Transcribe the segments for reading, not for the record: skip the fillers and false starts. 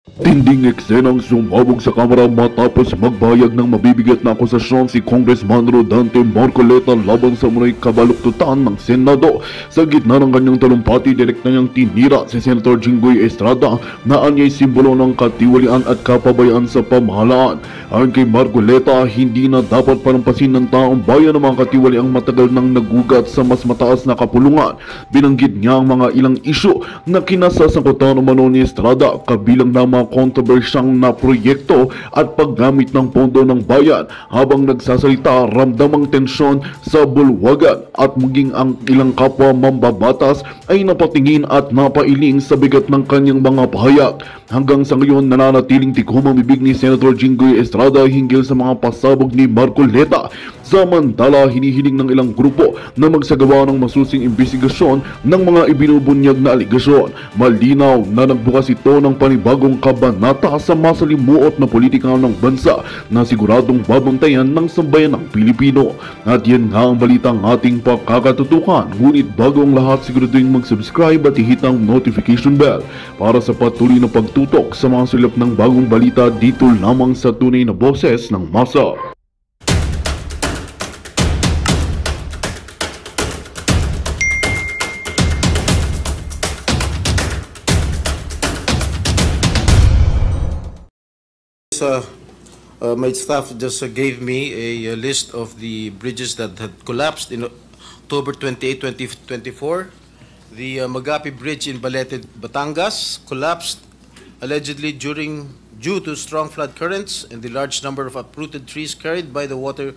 Tinding eksenang sumabog sa kamera matapos magbayag ng mabibigat na akusasyon si Congressman Rodante Marcoleta laban sa munay kabaluktutan ng Senado. Sa gitna ng kanyang talumpati, direkta niyang tinira si Senator Jinggoy Estrada na anya'y simbolo ng katiwalian at kapabayaan sa pamahalaan. Ayon kay Marcoleta, hindi na dapat palampasin ng taong bayan ng mga katiwaliang matagal nang nagugat sa mas mataas na kapulungan. Binanggit niya ang mga ilang isyu na kinasasangkutan umano ni Estrada, kabilang na mga kontrobersyang na proyekto at paggamit ng pondo ng bayan. Habang nagsasalita, ramdam ang tensyon sa bulwagan at maging ang ilang kapwa mambabatas ay napatingin at napailing sa bigat ng kanyang mga pahayag. Hanggang sa ngayon, nananatiling tikom ang bibig ni Senator Jinggoy Estrada hinggil sa mga pasabog ni Marcoleta. Samantala, hinihiling ng ilang grupo na magsagawa ng masusing imbestigasyon ng mga ibinubunyag na aligasyon. Malinaw na nagbukas ito ng panibagong kabanata sa masalimuot na politika ng bansa na siguradong babantayan ng sambayan ng Pilipino. At yan nga ang balitang ating pagkakatutukan. Ngunit bago ang lahat, siguraduhin mag-subscribe at ihit ang notification bell para sa patuloy na pagtutok sa mga silap ng bagong balita dito lamang sa tunay na boses ng masa. My staff just gave me a list of the bridges that had collapsed in October 28, 2024. The Magapi Bridge in Balete, Batangas collapsed allegedly due to strong flood currents and the large number of uprooted trees carried by the water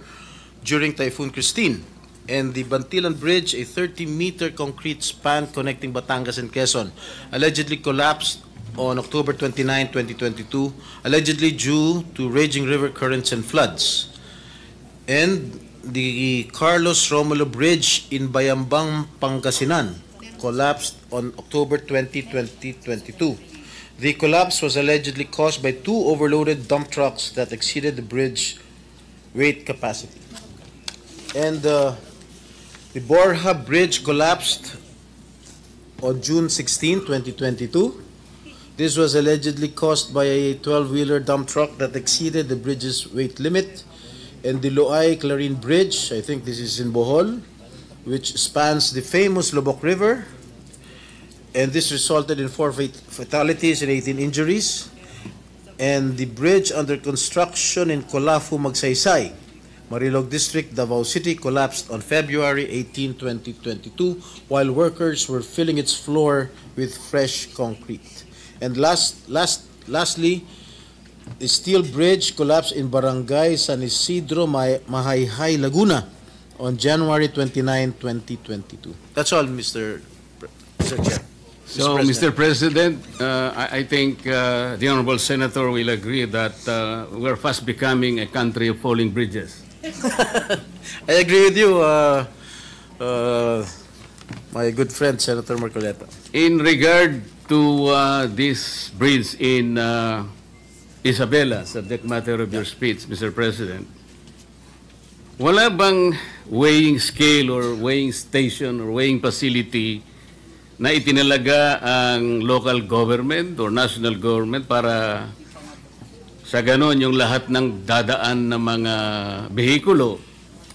during Typhoon Christine. And the Bantilan Bridge, a 30-meter concrete span connecting Batangas and Quezon, allegedly collapsed on October 29, 2022, allegedly due to raging river currents and floods. And the Carlos Romulo Bridge in Bayambang, Pangasinan collapsed on October 20, 2022. The collapse was allegedly caused by two overloaded dump trucks that exceeded the bridge weight capacity. And the Borja Bridge collapsed on June 16, 2022. This was allegedly caused by a 12-wheeler dump truck that exceeded the bridge's weight limit. And the Loay-Clarin Bridge, I think this is in Bohol, which spans the famous Lubok River. And this resulted in 4 fatalities and 18 injuries. And the bridge under construction in Colafu, Magsaysay, Marilog District, Davao City, collapsed on February 18, 2022, while workers were filling its floor with fresh concrete. And lastly, the steel bridge collapsed in Barangay San Isidro, Mahayhay, Laguna on January 29, 2022. That's all, Mr. Chair. So, Mr. President, I think the Honorable Senator will agree that we're fast becoming a country of falling bridges. I agree with you, my good friend, Senator Marcoleta. In regard to this bridge in Isabela, subject matter of your speech, Mr. President, wala bang weighing scale or weighing station or weighing facility na itinalaga ang local government or national government para sa ganon yung lahat ng dadaan ng mga behikulo?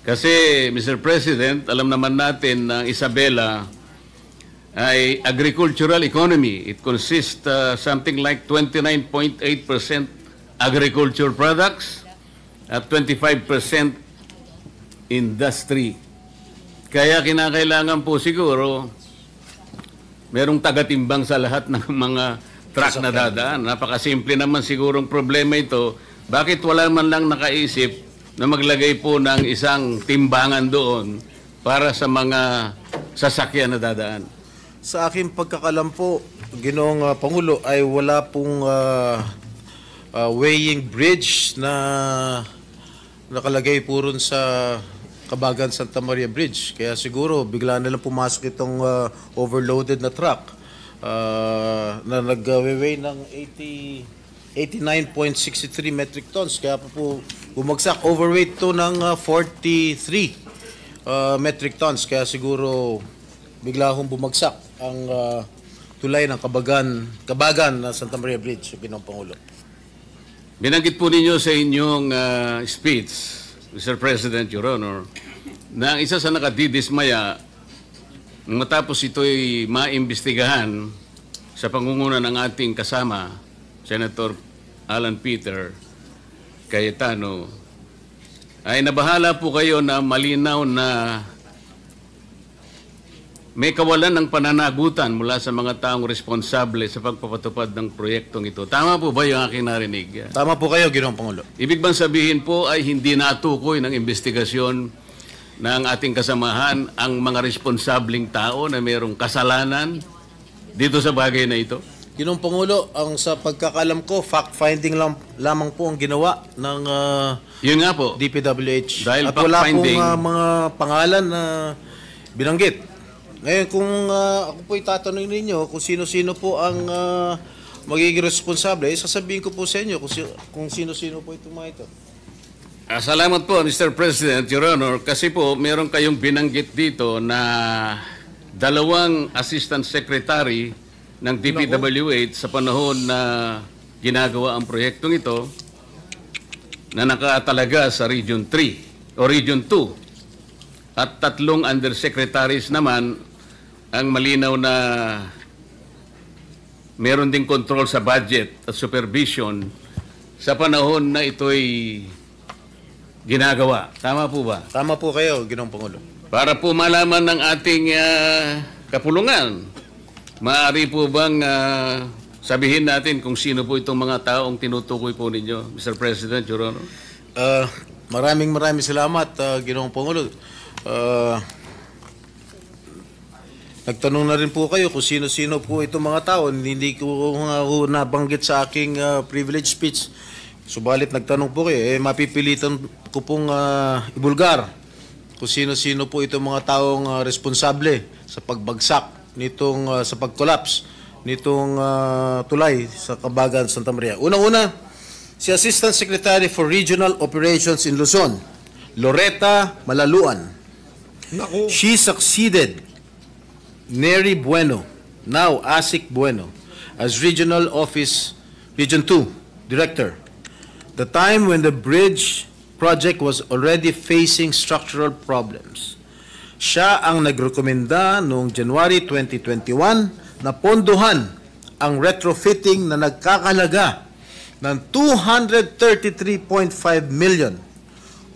Kasi, Mr. President, alam naman natin na Isabela ay agricultural economy. It consists something like 29.8% agriculture products at 25% industry. Kaya kinakailangan po siguro merong tagatimbang sa lahat ng mga truck na dadaan. Napakasimple naman sigurong problema ito. Bakit wala man lang nakaisip na maglagay po ng isang timbangan doon para sa mga sasakyan na dadaan? Sa aking pagkakalam po, Ginoong Pangulo, ay wala pong weighing bridge na nakalagay po rin sa Kabagan Santa Maria Bridge. Kaya siguro bigla na lang pumasok itong overloaded na truck na nag-weigh ng 89.63 metric tons. Kaya po bumagsak. Overweight to ng 43 metric tons. Kaya siguro bigla hong bumagsak ang tulay ng Kabagan na Santa Maria Bridge, Ginoong Pangulo. Binanggit po ninyo sa inyong speech, Mr. President, Your Honor, na ang isa sa nakadidismaya matapos ito'y maimbestigahan sa pangunguna ng ating kasama, Senator Alan Peter Cayetano, ay nabahala po kayo na malinaw na may kawalan ng pananagutan mula sa mga taong responsable sa pagpapatupad ng proyektong ito. Tama po ba yung aking narinig? Tama po kayo, Ginoong Pangulo. Ibig bang sabihin po ay hindi natukoy ng investigasyon ng ating kasamahan ang mga responsabling tao na mayroong kasalanan dito sa bagay na ito? Ginoong Pangulo, ang sa pagkakalam ko, fact-finding lamang po ang ginawa ng Yun nga po. DPWH. Dahil At wala pong fact-finding- mga pangalan na binanggit. Ngayon, kung ako po itatanong ninyo kung sino-sino po ang magiging responsable, sasabihin ko po sa inyo kung sino-sino po itong mga ito. Salamat po, Mr. President, Your Honor, kasi po meron kayong binanggit dito na dalawang Assistant Secretary ng DPWH sa panahon na ginagawa ang proyektong ito na nakatalaga sa Region 3 o Region 2 at 3 undersecretaries naman ang malinaw na meron ding control sa budget at supervision sa panahon na ito'y ginagawa. Tama po ba? Tama po kayo, Ginoong Pangulo. Para po malaman ng ating kapulungan, maaari po bang sabihin natin kung sino po itong mga taong tinutukoy po ninyo, Mr. President, Your Honor? Maraming salamat, Ginoong Pangulo. Nagtanong na rin po kayo kung sino-sino po itong mga tao. Hindi ko nabanggit sa aking privilege speech. Subalit nagtanong po kayo, mapipilitan ko pong ibulgar kung sino-sino po itong mga taong responsable sa pagbagsak nitong sa pag-collapse nitong tulay sa Kabagan, Santa Maria. Unang-una, si Assistant Secretary for Regional Operations in Luzon, Loretta Malaluan. She succeeded Neri Bueno, now Asik Bueno, as Region 2 Director. The time when the bridge project was already facing structural problems. Siya ang nagrekomenda noong January 2021 na pondohan ang retrofitting na nagkakalaga ng 233.5 million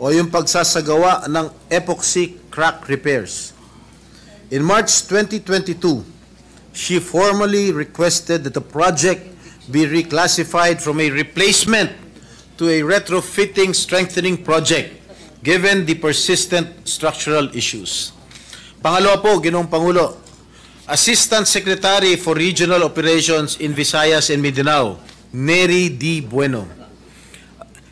o yung pagsasagawa ng epoxy crack repairs. In March 2022, she formally requested that the project be reclassified from a replacement to a retrofitting strengthening project given the persistent structural issues. Pangalawa po, Ginoong Pangulo, Assistant Secretary for Regional Operations in Visayas and Mindanao, Neri D. Bueno.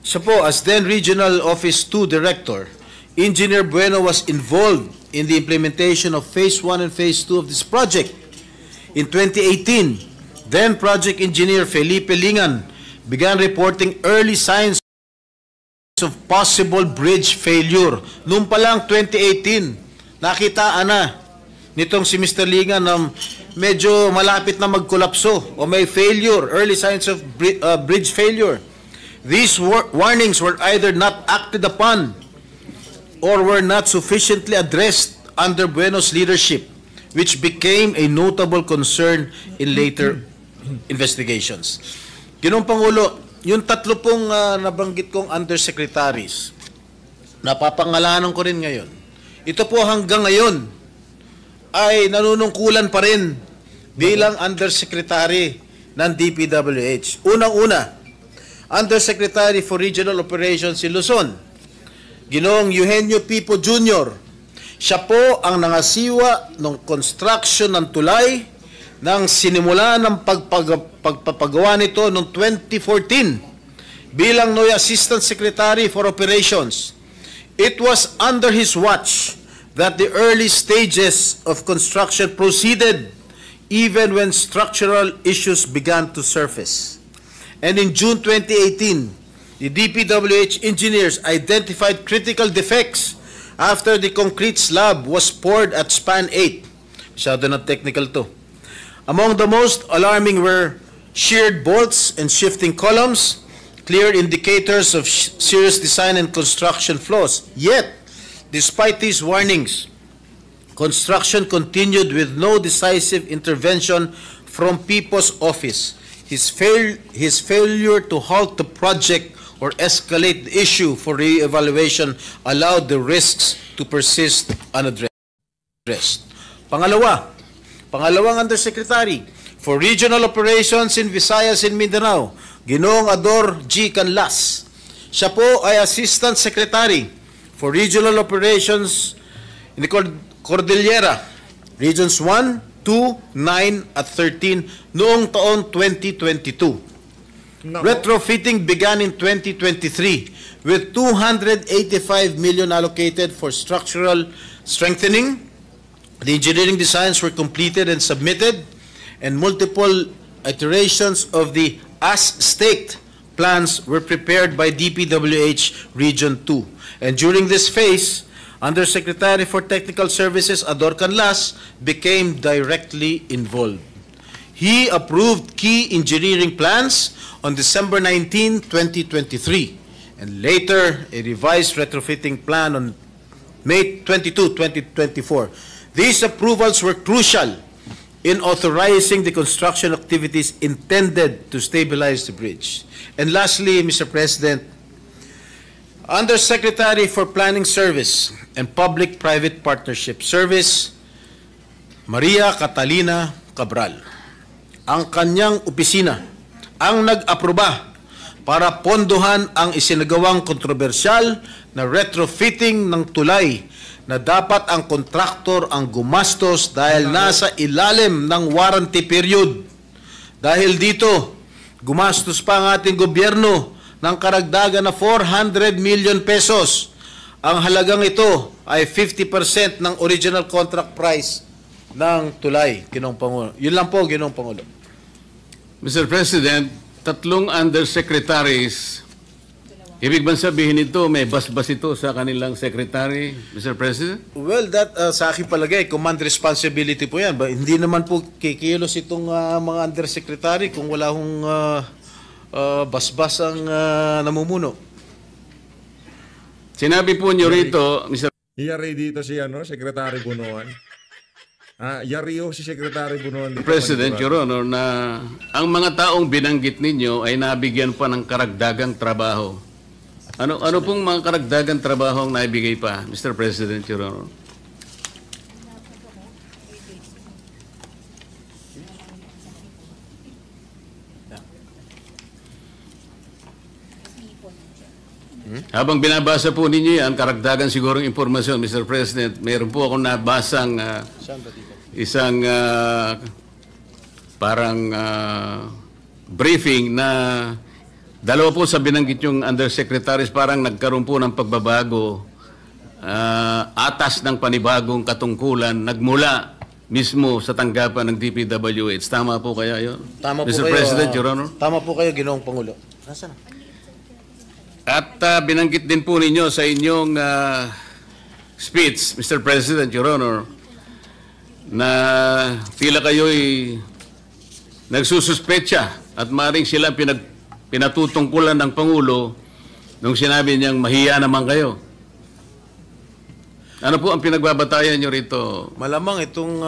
Siya po, as then Regional Office 2 Director, Engineer Bueno was involved in the implementation of Phase 1 and Phase 2 of this project. In 2018, then Project Engineer Felipe Lingan began reporting early signs of possible bridge failure. Noong pa lang 2018, nakitaan na nitong si Mr. Lingan na medyo malapit na magkolapso o may failure, early signs of bridge failure. These warnings were either not acted upon or were not sufficiently addressed under Bueno's leadership, which became a notable concern in later investigations. Ginoong Pangulo, yung tatlo pong nabanggit kong undersecretaries, napapangalanan ko rin ngayon. Ito po hanggang ngayon ay nanunungkulan pa rin bilang undersecretary ng DPWH. Unang-una, Undersecretary for Regional Operations in Luzon, Ginoong Eugenio Pipo Jr. Siya po ang nangasiwa ng construction ng tulay nang sinimula ng pagpapagawa nito noong 2014 bilang NOI Assistant Secretary for Operations. It was under his watch that the early stages of construction proceeded even when structural issues began to surface. And in June 2018, the DPWH engineers identified critical defects after the concrete slab was poured at span 8. Masyado na technical to. Among the most alarming were sheared bolts and shifting columns, clear indicators of serious design and construction flaws. Yet, despite these warnings, construction continued with no decisive intervention from People's Office. His failure to halt the project or escalate the issue for re-evaluation allowed the risks to persist unaddressed. Pangalawang Undersecretary for Regional Operations in Visayas and Mindanao, Ginoong Ador G. Canlas. Siya po ay Assistant Secretary for Regional Operations in the Cordillera, Regions 1, 2, 9 at 13 noong taon 2022. Retrofitting began in 2023 with 285 million allocated for structural strengthening. The engineering designs were completed and submitted, and multiple iterations of the as-staked plans were prepared by DPWH Region 2. And during this phase, Undersecretary for Technical Services Ador Canlas became directly involved. He approved key engineering plans on December 19, 2023, and later a revised retrofitting plan on May 22, 2024. These approvals were crucial in authorizing the construction activities intended to stabilize the bridge. And lastly, Mr. President, Undersecretary for Planning Service and Public-Private Partnership Service, Maria Catalina Cabral. Ang kanyang opisina ang nag-aproba para pondohan ang isinagawang kontrobersyal na retrofitting ng tulay na dapat ang kontraktor ang gumastos dahil nasa ilalim ng warranty period. Dahil dito, gumastos pa ang ating gobyerno ng karagdagan na 400 million pesos. Ang halagang ito ay 50% ng original contract price ng tulay, Ginoong Pangulo. Yun lang po, Ginoong Pangulo. Mr. President, tatlong undersecretaries, ibig bang sabihin ito, may basbas ito sa kanilang secretary, Mr. President? Well, that sa akin palagay, command responsibility po yan. Hindi naman po kikilos itong mga undersecretary kung wala hong basbas ang namumuno. Sinabi po niyo rito, Mr. Yari dito si Secretary Bunuan. Yari si Secretary Bunuan. President, Your Honor, na ang mga taong binanggit ninyo ay nabigyan pa ng karagdagang trabaho. Ano pong mga karagdagang trabaho ang naibigay pa, Mr. President, Your Honor? Habang binabasa po ninyo yan, karagdagan sigurong impormasyon, Mr. President, mayroon po akong nabasang isang parang briefing na dalawa po sa binanggit yung undersecretaries parang nagkaroon po ng pagbabago, atas ng panibagong katungkulan, nagmula mismo sa tanggapan ng DPWH. Tama po kaya yun? Tama po Mr. kayo, President, Your Honor? Tama po kayo, Ginoong Pangulo. Nasaan? At binanggit din po ninyo sa inyong speech, Mr. President, Your Honor, na tila kayo'y nagsususpecha at maring sila pinatutungkulan ng Pangulo nung sinabi niyang mahiya naman kayo. Ano po ang pinagbabatayan niyo rito? Malamang itong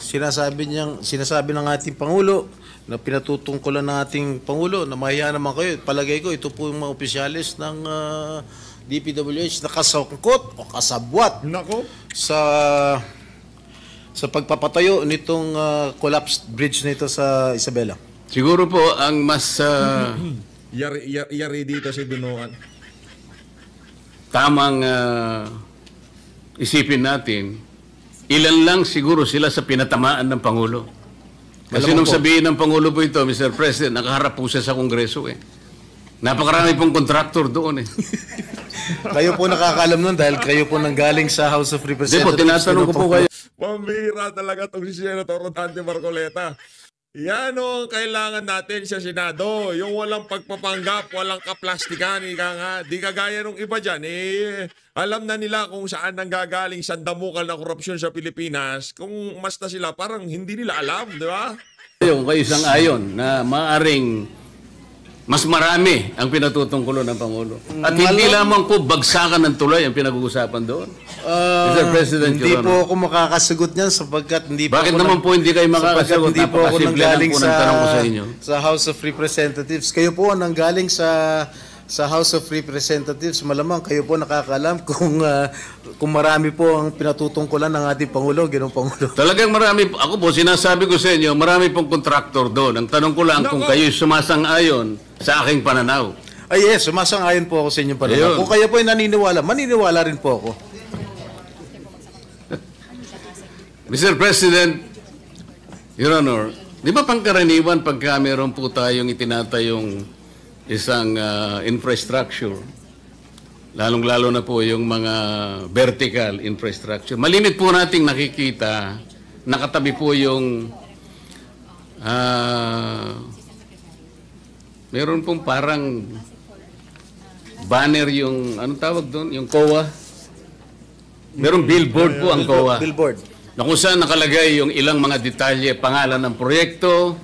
sinasabi ng ating Pangulo na pinatutungkulan ng ating Pangulo na mahiya naman kayo. Palagay ko, ito po yung mga opisyalis ng DPWH na kasangkot o kasabwat sa pagpapatayo nitong collapsed bridge nito sa Isabela. Siguro po ang mas Yari dito si Bunuan. tamang isipin natin, ilan lang siguro sila sa pinatamaan ng Pangulo. Kasi nung sabihin ng Pangulo po ito, Mr. President, nakaharap po siya sa Kongreso eh. Napakarami pong contractor doon eh. Kayo po nakakalam nun dahil kayo po nanggaling sa House of Hindi po, Representatives. tinatanong ko po kayo. Pambira talaga itong si Senator Rodante Marcoleta. Yan ang kailangan natin sa Senado. Yung walang pagpapanggap, walang kaplastikan, ika nga. Di kagaya nung iba dyan. Alam na nila kung saan nanggagaling sandamukal na korupsyon sa Pilipinas. Kung mas na sila, parang hindi nila alam, di ba? Kung kayo isang ayon na maaring mas marami ang pinatutungkulo ng Pangulo. At hindi lamang po bagsakan ng tulay ang pinag-uusapan doon. Mr. President, Hindi Your po Honor. ako makakasagot niyan sapagkat hindi po Bakit ako naman po hindi kayo makakasagot? Hindi po ako Napakasimple lang nanggaling po ng tanong ko sa inyo. sa House of Representatives. Kayo po ang nanggaling sa House of Representatives. Malamang kayo po nakakaalam kung marami po ang pinatutungkulan ng ating Pangulo, Ginoong Pangulo. Talagang marami po. Ako po, sinasabi ko sa inyo, marami pong kontraktor doon. Ang tanong ko lang kung kayo sumasang-ayon sa aking pananaw. Ay yes, sumasang-ayon po ako sa inyong pananaw. Ayun. Kung kayo po ay naniniwala, maniniwala rin po ako. Mr. President, Your Honor, di ba pangkaraniwan pagka meron po tayong itinatayong isang infrastructure, lalong-lalo na po yung mga vertical infrastructure, malimit po nating nakikita, nakatabi po yung meron pong parang banner yung, anong tawag doon? Yung COA. Meron billboard po ang COA. Billboard. Na kung saan nakalagay yung ilang mga detalye, pangalan ng proyekto,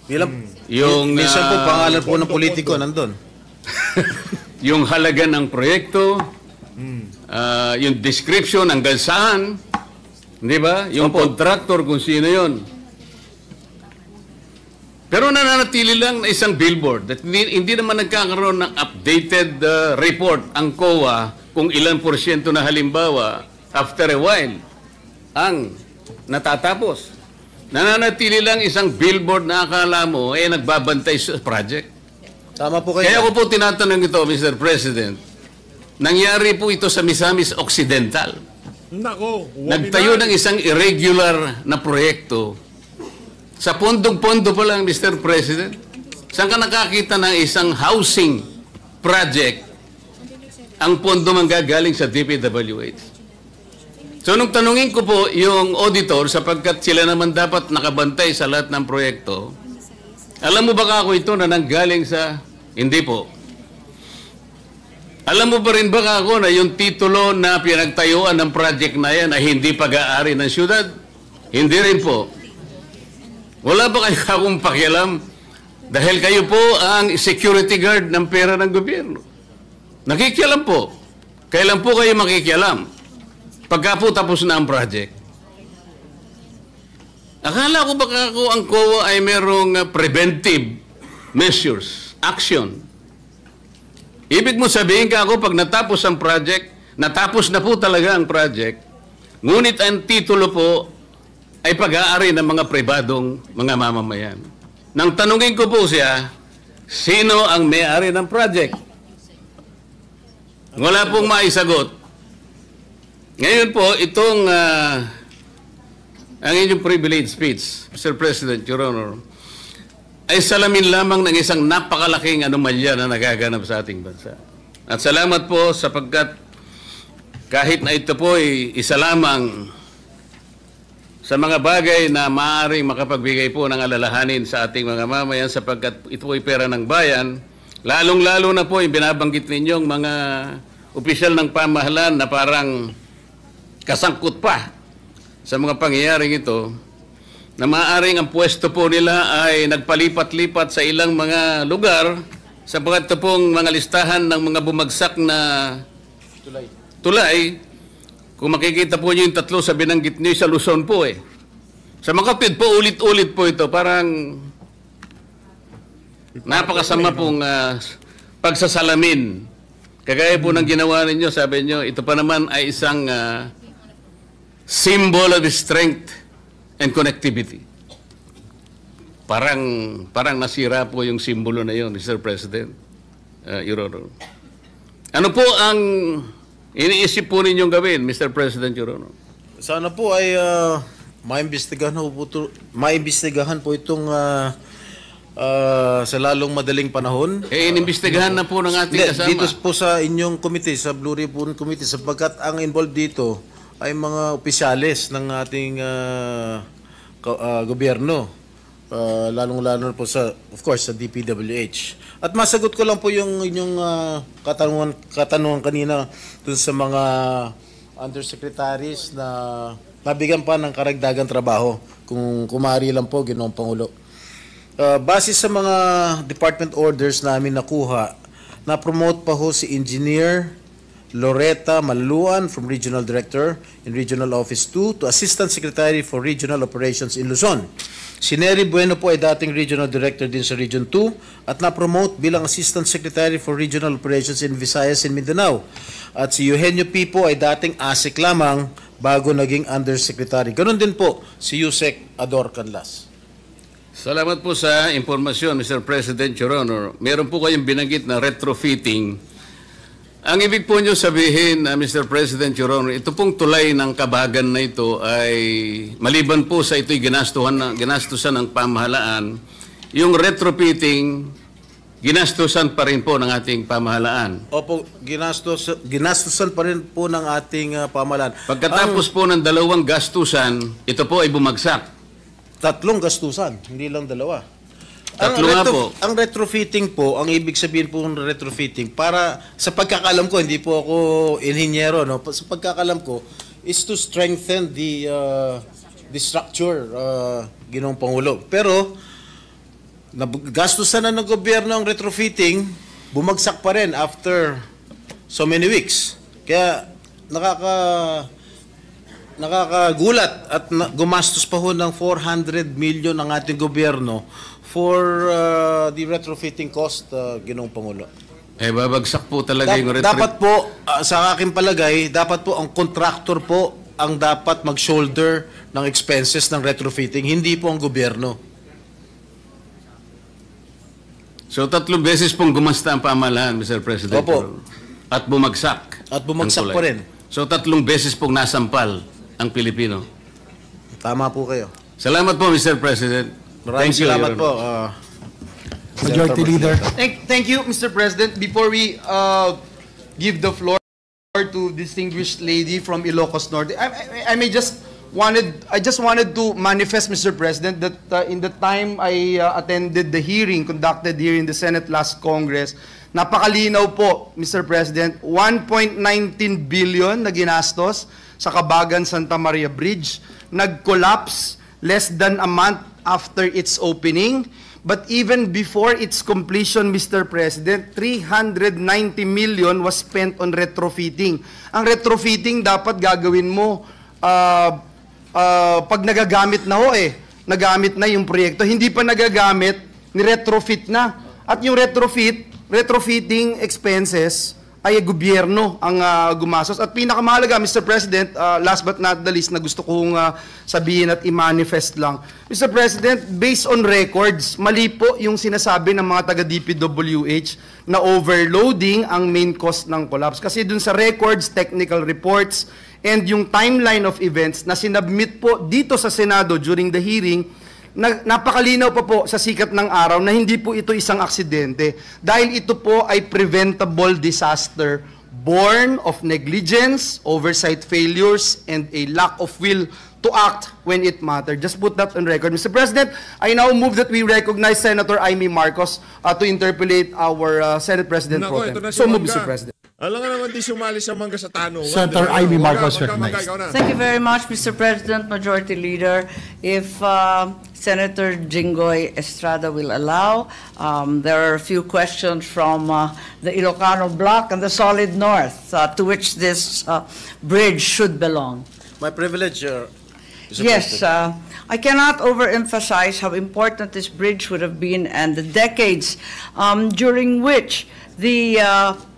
Minsan po pangalan po ng politiko nandun. yung halaga ng proyekto, yung description hanggang saan, di ba? Yung contractor kung sino yon. Pero nananatili lang na isang billboard. At hindi naman nagkakaroon ng updated report ang COA kung ilan porsyento na halimbawa after a while ang natatapos. Nananatili lang isang billboard na akala mo nagbabantay sa project. Tama po kayo. Kaya ko po tinatanong ito, Mr. President, nangyari po ito sa Misamis Occidental. Nako, Nagtayo ng isang irregular na proyekto. Sa pondong-pondo pa lang, Mr. President, saan ka nakakita ng isang housing project ang pondo manggagaling sa DPWH? So, nung tanungin ko po yung auditor, sapagkat sila naman dapat nakabantay sa lahat ng proyekto, alam mo ba ako ito na nanggaling sa... Hindi po. Alam mo ba rin ba ako na yung titulo na pinagtayuan ng project na yan ay hindi pag-aari ng syudad? Hindi rin po. Wala ba kayo akong pakialam? Dahil kayo po ang security guard ng pera ng gobyerno. Nakikialam po. Kailan po kayo makikialam? Pagka po tapos na ang project. Akala ko baka ako ang COA ay merong preventive measures, action. Ibig mo sabihin ka ako pag natapos ang project, natapos na po talaga ang project, ngunit ang titulo po ay pag-aari ng mga pribadong mga mamamayan. Nang tanungin ko po siya, sino ang may-ari ng project? Wala pong maisagot. Ngayon po, itong ang inyong privilege speech, Mr. President, Your Honor, ay salamin lamang ng isang napakalaking anomalya na nagaganap sa ating bansa. At salamat po sapagkat kahit na ito po ay isa lamang sa mga bagay na maaaring makapagbigay po ng alalahanin sa ating mga mamayan sapagkat ito ay pera ng bayan, lalong-lalo na po yung binabanggit ninyong mga opisyal ng pamahalaan na parang kasangkot pa sa mga pangyayaring ito, na maaaring ang pwesto po nila ay nagpalipat-lipat sa ilang mga lugar sapagkat ito pong mga listahan ng mga bumagsak na tulay. Kung makikita po nyo yung tatlo sa binanggit nyo sa Luzon po Sa mga kapit po, ulit-ulit po ito. Parang napakasama pong pagsasalamin. Kagaya po ng ginawa ninyo, sabi nyo, ito pa naman ay isang symbol of strength and connectivity. Parang nasira po yung simbolo na yun, Mr. President, Your Honor. Ano po ang iniisip po ninyong gawin, Mr. President, Your Honor? Sana po ay maimbestigahan po itong sa lalong madaling panahon. Inimbestigahan na po ng ating kasama. Dito po sa inyong committee, sa Blue Ribbon Committee, sapagkat ang involved dito ay mga opisyalis ng ating gobyerno. Lalong-lalo po sa, of course, sa DPWH. At masagot ko lang po yung inyong katanungan kanina dun sa mga undersecretaries na nabigyan pa ng karagdagang trabaho kung kumari lang po, Ginoong Pangulo. Base sa mga department orders namin nakuha, na-promote pa ho si Engineer Loretta Maluan from Regional Director in Regional Office 2 to Assistant Secretary for Regional Operations in Luzon. Si Nery Bueno po ay dating Regional Director din sa Region 2 at na-promote bilang Assistant Secretary for Regional Operations in Visayas and Mindanao. At si Eugenio P. po ay dating ASEC lamang bago naging Undersecretary. Ganon din po si Yusek Ador Canlas. Salamat po sa impormasyon, Mr. President, Your Honor. Meron po kayong binanggit na retrofitting. Ang ibig po nyo sabihin, Mr. President, Your Honor, ito pong tulay ng Kabagan na ito ay, maliban po sa ito'y ginastusan ng pamahalaan, yung retrofitting, ginastusan pa rin po ng ating pamahalaan. Opo, ginastusan pa rin po ng ating pamahalaan. Pagkatapos po ng dalawang gastusan, ito po ay bumagsak. 3 gastusan, hindi lang 2. Tatlo nga po. Ang retrofitting po, ang ibig sabihin po ng retrofitting, para sa pagkakalam ko, hindi po ako inhinyero, no? Sa pagkakalam ko, is to strengthen the structure, Ginoong Pangulo. Pero, gastusan na ng gobyerno ang retrofitting, bumagsak pa rin after so many weeks. Kaya, nakakagulat at gumastos pa ho ng 400 million ang ating gobyerno for the retrofitting cost, Ginoong Pangulo. Babagsak po talaga yung retrofitting. Dapat po, sa aking palagay, dapat po ang contractor po ang dapat mag-shoulder ng expenses ng retrofitting, hindi po ang gobyerno. So 3 beses pong gumasta ang pamahalaan, Mr. President. Opo. At bumagsak. At bumagsak pa rin. So 3 beses pong nasampal ang Pilipino. Tama po kayo. Salamat po, Mr. President. Maraming salamat po. Majority Leader. Thank you, Mr. President. Before we give the floor to distinguished lady from Ilocos Norte, I just wanted to manifest, Mr. President, that in the time I attended the hearing conducted here in the Senate last Congress, napakalinaw po, Mr. President, 1.19 billion na ginastos sa Kabagan Santa Maria Bridge, nag-collapse less than a month after its opening. But even before its completion, Mr. President, 390 million was spent on retrofitting. Ang retrofitting dapat gagawin mo pag nagagamit na nagamit na yung proyekto. Hindi pa nagagamit, ni-retrofit na. At yung retrofitting expenses ay gobyerno ang gumastos. At pinakamahalaga, Mr. President, last but not the least na gusto kong sabihin at i-manifest lang. Mr. President, based on records, mali po yung sinasabi ng mga taga-DPWH na overloading ang main cause ng collapse. Kasi dun sa records, technical reports, and yung timeline of events na sinabmit po dito sa Senado during the hearing, napakalinaw pa po sa sikat ng araw na hindi po ito isang aksidente dahil ito po ay preventable disaster born of negligence, oversight failures, and a lack of will to act when it mattered. Just put that on record. Mr. President, I now move that we recognize Senator Amy Marcos to interpolate our Senate President Pro Tem. So move, Mr. President. Alam nga naman di sumali sa mangga sa tanong. Senator Amy Marcos recognized. Thank you very much, Mr. President, Majority Leader. If Senator Jinggoy Estrada will allow, there are a few questions from the Ilocano Bloc and the Solid North to which this bridge should belong. My privilege, Mr. Yes, President. I cannot overemphasize how important this bridge would have been and the decades during which the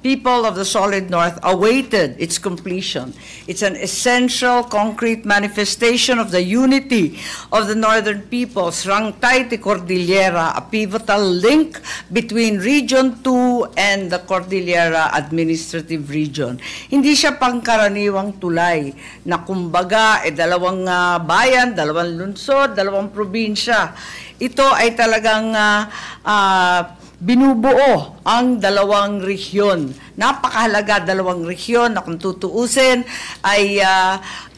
people of the Solid North awaited its completion. It's an essential, concrete manifestation of the unity of the Northern peoples, Rangtay to Cordillera, a pivotal link between Region 2 and the Cordillera Administrative Region. Hindi siya pangkaraniwang tulay na kumbaga dalawang bayan, dalawang lungsod, dalawang probinsya. Ito ay talagang binubuo ang dalawang rehiyon. Napakahalaga dalawang rehiyon na kung tutuusin ay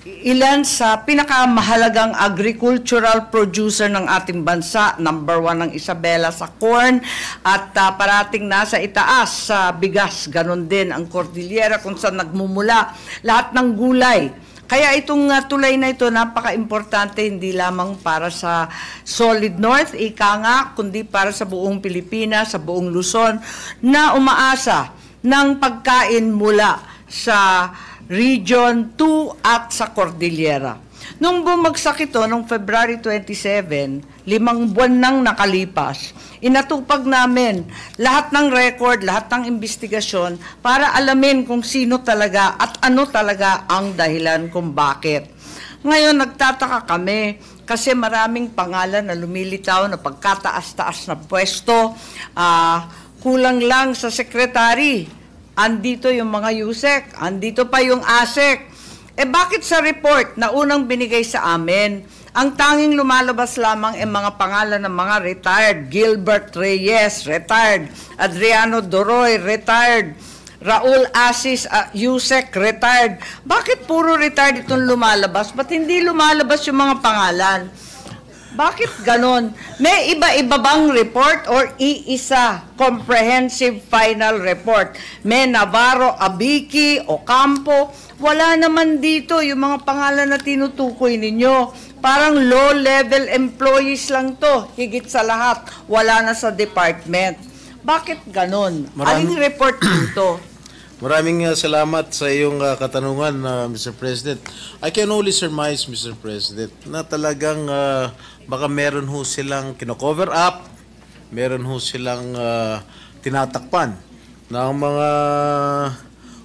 ilan sa pinakamahalagang agricultural producer ng ating bansa. Number 1 ang Isabela sa corn at parating nasa itaas sa bigas. Ganon din ang Cordillera kung saan nagmumula lahat ng gulay. Kaya itong tulay na ito, napaka-importante hindi lamang para sa Solid North, ika nga, kundi para sa buong Pilipinas, sa buong Luzon, na umaasa ng pagkain mula sa Region 2 at sa Cordillera. Nung bumagsak ito, noong February 27, 5 buwan nang nakalipas, inatupag namin lahat ng record, lahat ng investigasyon para alamin kung sino talaga at ano talaga ang dahilan kung bakit. Ngayon, nagtataka kami kasi maraming pangalan na lumilitaw na pagkataas-taas na pwesto, kulang lang sa sekretary. Andito yung mga USEC, andito pa yung ASEC. Bakit sa report na unang binigay sa amin, ang tanging lumalabas lamang ay mga pangalan ng mga retired? Gilbert Reyes, retired. Adriano Doroy, retired. Raul Asis, USEC, retired. Bakit puro retired itong lumalabas? Ba't hindi lumalabas yung mga pangalan? Bakit ganon? May iba-iba bang report or iisa comprehensive final report? May Navarro, Abiki, Ocampo. Wala naman dito yung mga pangalan na tinutukoy ninyo. Parang low-level employees lang to. Higit sa lahat, wala na sa department. Bakit ganon? Aling report dito? Maraming salamat sa iyong katanungan, Mr. President. I can only surmise, Mr. President, na talagang baka meron ho silang kino-cover up, meron ho silang tinatakpan ng mga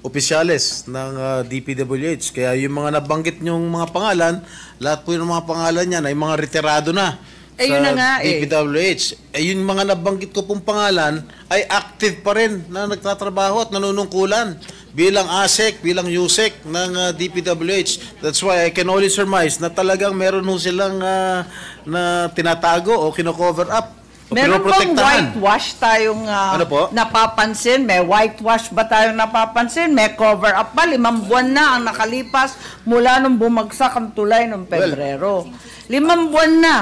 opisyales ng DPWH. Kaya yung mga nabanggit niyong mga pangalan, lahat po yung mga pangalan niyan ay mga retirado na yun na nga, DPWH. Yung mga nabanggit ko pong pangalan ay active pa rin na nagtatrabaho at nanunungkulan bilang ASEC, bilang USEC ng DPWH. That's why I can only surmise na talagang meron ho silang na tinatago o kino-cover up. Meron bang whitewash tayong napapansin? May whitewash ba tayong napapansin? May cover up ba? 5 buwan na ang nakalipas mula nung bumagsak ang tulay ng Pebrero. 5 buwan na.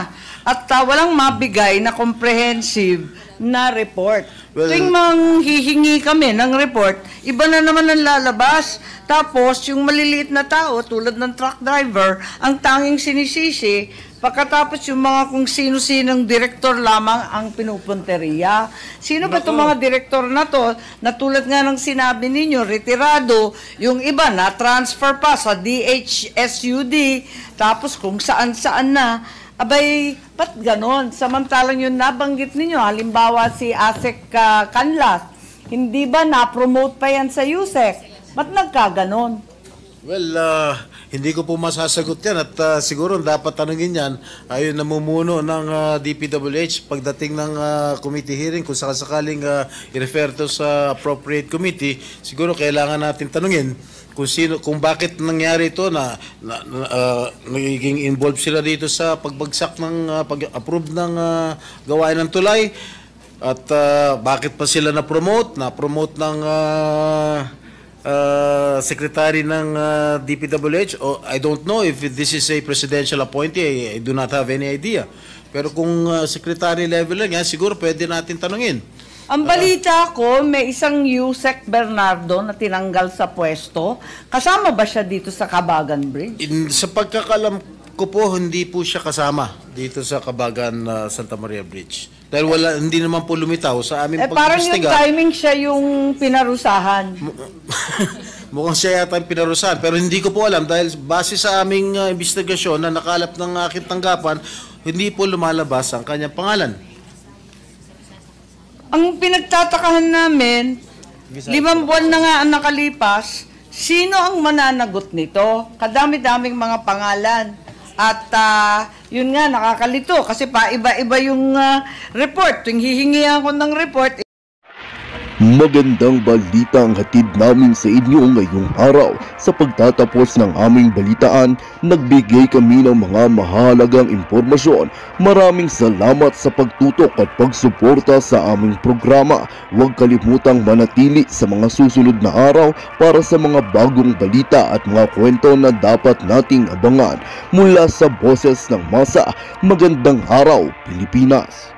At walang mabigay na comprehensive na report. Tuwing manghihingi kami ng report, iba na naman ang lalabas. Tapos, yung maliliit na tao, tulad ng truck driver, ang tanging sinisisi, pagkatapos yung mga kung sino-sinong direktor lamang ang pinupunteriya. Sino ba itong mga direktor na to? Na tulad nga ng sinabi ninyo, retirado, yung iba na transfer pa sa DHSUD, tapos kung saan-saan na. Abay, ba't ganon? Samantalang yung nabanggit ninyo, halimbawa si ASEC Canlas, hindi ba na-promote pa yan sa USEC? Ba't nagkaganon? Well, hindi ko po masasagot yan at siguro dapat tanungin yan ay namumuno ng DPWH pagdating ng committee hearing kung sakasakaling i-refer to sa appropriate committee, siguro kailangan natin tanungin kung bakit nangyari ito na nagiging involved sila dito sa pagbagsak ng pag-approve ng gawain ng tulay at bakit pa sila na-promote ng secretary ng DPWH. I don't know if this is a presidential appointee. I do not have any idea. Pero kung secretary level lang yan, siguro pwede natin tanungin. Ang balita ko, may isang USEC Bernardo na tinanggal sa pwesto. Kasama ba siya dito sa Cabagan Bridge? Sa pagkakalam ko po, hindi po siya kasama dito sa Cabagan Santa Maria Bridge. Dahil hindi naman po lumitaw sa aming parang yung timing siya yung pinarusahan. Mukhang siya yata yung pinarusahan. Pero hindi ko po alam dahil base sa aming investigasyon na nakalap ng aking tanggapan, hindi po lumalabas ang kanyang pangalan. Ang pinagtatakahan namin, 5 buwan na nga ang nakalipas, sino ang mananagot nito? Kadami-daming mga pangalan. At yun nga, nakakalito kasi pa iba-iba yung report. Tuwing hihingi ako ng report, Magandang balita ang hatid namin sa inyo ngayong araw. Sa pagtatapos ng aming balitaan, nagbigay kami ng mga mahalagang impormasyon. Maraming salamat sa pagtutok at pagsuporta sa aming programa. Huwag kalimutang manatili sa mga susunod na araw para sa mga bagong balita at mga kwento na dapat nating abangan. Mula sa Boses ng Masa, magandang araw, Pilipinas!